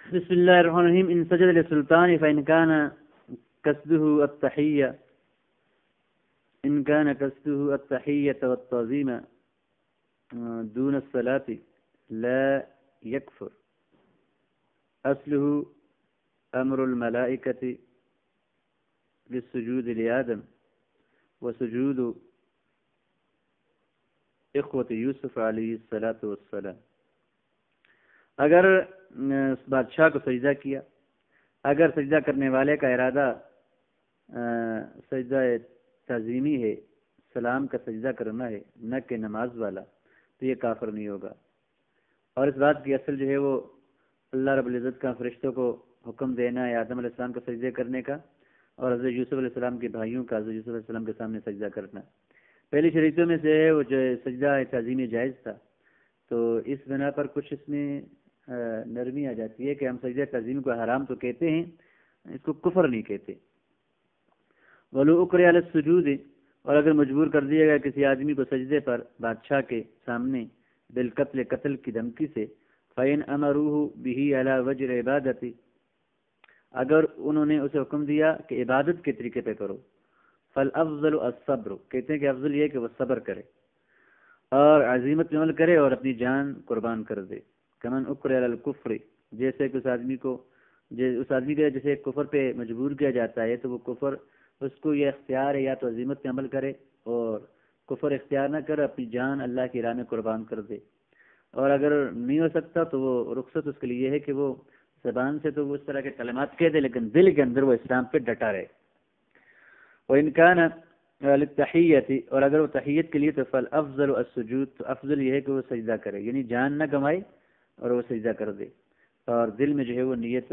بسم الله الرحمن الرحيم. إن سجد للسلطان فإن كان قصده التحية والتعظيم دون الصلاة لا يكفر. أصله أمر الملائكة بالسجود لآدم وسجود إخوة یوسف علیہ الصلاۃ والسلام. اگر بادشاہ کو سجدہ کیا، اگر سجدہ کرنے والے کا ارادہ سجدہ تعظیمی ہے، سلام کا سجدہ کرنا ہے، نہ کہ نماز والا، تو یہ کافر نہیں ہوگا. اور اس بات کی اصل جو ہے وہ اللہ رب العزت کا فرشتوں کو حکم دینا ہے آدم علیہ السلام کا سجدے کرنے کا، اور حضرت یوسف علیہ السلام کے بھائیوں کا حضرت یوسف علیہ السلام کے سامنے سجدہ کرنا. پہلی شریعتوں میں سے ہے وہ جو سجدہ تعظیمی جائز تھا، تو اس بنا پر کچھ اس میں نرمی آ جاتی ہے کہ ہم سجدہ تعظیم کو حرام تو کہتے ہیں، اس کو کفر نہیں کہتے. وَلُو أُكْرِهَ عَلَى السُّجُودِ، اور اگر مجبور کر دیا گیا کسی آدمی کو سجدے پر بادشاہ کے سامنے بالقتل، قتل کی دھمکی سے، فَإِنْ أَمَرُوهُ بِهِ عَلَى وَجْهِ الْعِبَادَةِ، اگر انہوں نے اسے حکم دیا کہ عبادت کے طریقے پہ کرو، فَالْأَفْضَلُ الصَّبْرُ، کہتے ہیں کہ افضل یہ کہ وہ صبر کرے اور عزیمت عمل کرے اور اپنی جان قربان کر دے. کمن اکرہ علی الکفر، جیسے کہ اس آدمی کو جیسے کفر پہ مجبور کیا جاتا ہے، تو وہ کفر اس کو یہ اختیار ہے یا تو عزیمت پہ عمل کرے اور کفر اختیار نہ کرے، اپنی جان اللہ کی راہ میں قربان کر دے. اور اگر نہیں ہو سکتا تو وہ رخصت اس کے لیے یہ ہے کہ وہ زبان سے تو وہ اس طرح کے کلمات کہہ دے، لیکن دل کے اندر وہ اسلام پہ ڈٹا رہے. وَإِنْ كَانَ لِلتَّحِيَّةِ، اور اگر وہ تحیت کے لیے تو فَالْأَفْضَلُ السُّجُودُ، تو افضل یہ ہے کہ وہ سجدہ کرے، یعنی جان نہ گنوائے اور وہ سجدہ کر دے، اور دل میں جو ہے وہ نیت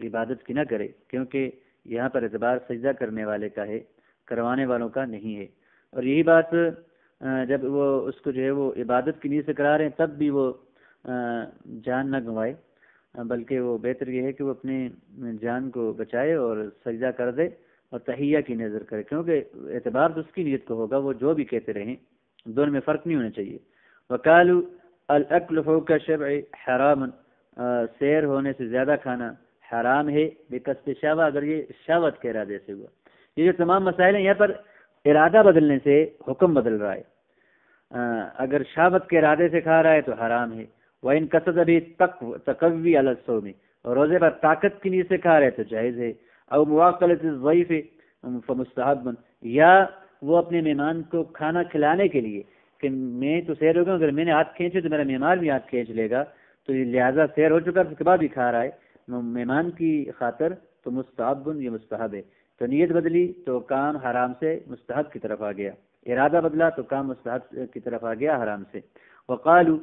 عبادت کی نہ کرے، کیونکہ یہاں پر اعتبار سجدہ کرنے والے کا ہے، کروانے والوں کا نہیں ہے. اور یہی بات جب وہ اس کو جو ہے وہ عبادت کی نیت سے کرا رہے ہیں تب بھی وہ جان نہ گنوائے، بلکہ وہ بہتر یہ ہے کہ وہ اپنے جان کو بچائے اور سجدہ کر دے اور تحیہ کی نظر کرے، کیونکہ اعتبار تو اس کی نیت کو ہوگا، وہ جو بھی کہتے رہیں، دونوں میں فرق نہیں ہونا چاہیے. وقالوا الاکل فوق الشبع حرام، سیر ہونے سے زیادہ کھانا حرام ہے، بقصد شہوہ، اگر یہ شہوت کے ارادے سے ہوا. یہ جو تمام مسائل ہیں یہاں پر ارادہ بدلنے سے حکم بدل رہا ہے. اگر شہوت کے ارادے سے کھا رہا ہے تو حرام ہے. وَإِن قصد بھی تقوی علی الصوم، اور روزے پر طاقت کی نیت سے کھا رہے تو جائز ہے. او مواقلۃ الضیف فمستحب، یا وہ اپنے مہمان کو کھانا کھلانے کے لیے کہ میں تو سیر ہو گیا، اگر میں نے ہاتھ کھینچے تو میرا مہمان بھی ہاتھ کھینچ لے گا، تو یہ لہٰذا سیر ہو چکا اس کے بعد بھی کھا رہا ہے مہمان کی خاطر، تو مستحب، یہ مستحب ہے. تو نیت بدلی تو کام حرام سے مستحب کی طرف آ گیا، ارادہ بدلا تو کام مستحب کی طرف آ گیا حرام سے. وقالو،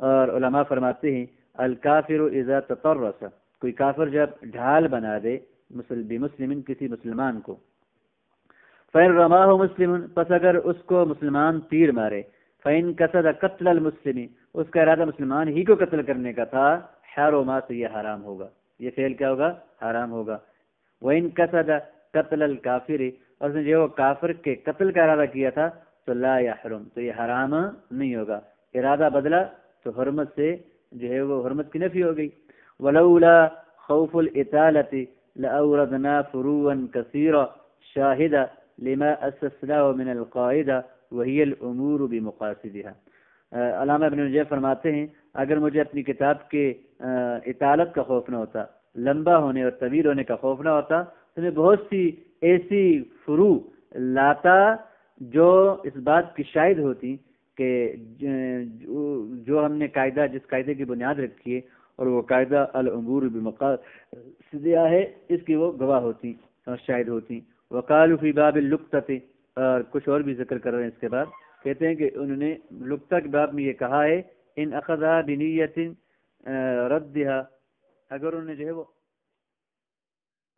اور علماء فرماتے ہیں الکافر اذا تطرس، کوئی کافر جب ڈھال بنا دے بمسلم، کسی مسلمان کو، فَإِن رَمَاهُ مُسْلِمٌ، پس اگر اس کو مسلمان تیر مارے، فَإِن قصد قتل المسلم، اس کا ارادہ مسلمان ہی کو قتل کرنے کا تھا، حرم، تو یہ حرام ہوگا، یہ فعل کیا ہوگا؟ حرام ہوگا. وَإِن قصد قتل الکافر، اور اس نے جو کافر کے قتل کا ارادہ کیا تھا تو لا يحرم، تو یہ حرام نہیں ہوگا. ارادہ بدلا تو حرمت سے جو ہے وہ حرمت کی نفی ہو گئی. وَلَوْلَا خَوْفُ الْإِطَالَةِ لَأَوْرَدْنَا فُرُوًا كَثِيرًا شَاهِدًا لِمَا أَسَّسْنَاهُ مِنَ الْقَاعِدَةِ وَهِيَ الْأُمُورُ بِمُقَاصِدِهَا. علامہ ابن نجیب فرماتے ہیں اگر مجھے اپنی کتاب کے اطالت کا خوف نہ ہوتا، لمبا ہونے اور طویل ہونے کا خوف نہ ہوتا، تو میں بہت سی ایسی فروع لاتا جو اس بات کی شاہد ہوتی کہ جو ہم نے قاعدہ، جس قاعدے کی بنیاد رکھی ہے اور وہ قاعدہ الامور بمقاصدها ہے، اس کی وہ گواہ ہوتی اور شاہد ہوتی. وقالوا فی باب اللقطۃ، اور کچھ اور بھی ذکر کر رہے ہیں اس کے بعد، کہتے ہیں کہ انہوں نے لقطہ کے باب میں یہ کہا ہے ان اخذها بنیت ردها، اگر انہوں نے جو ہے وہ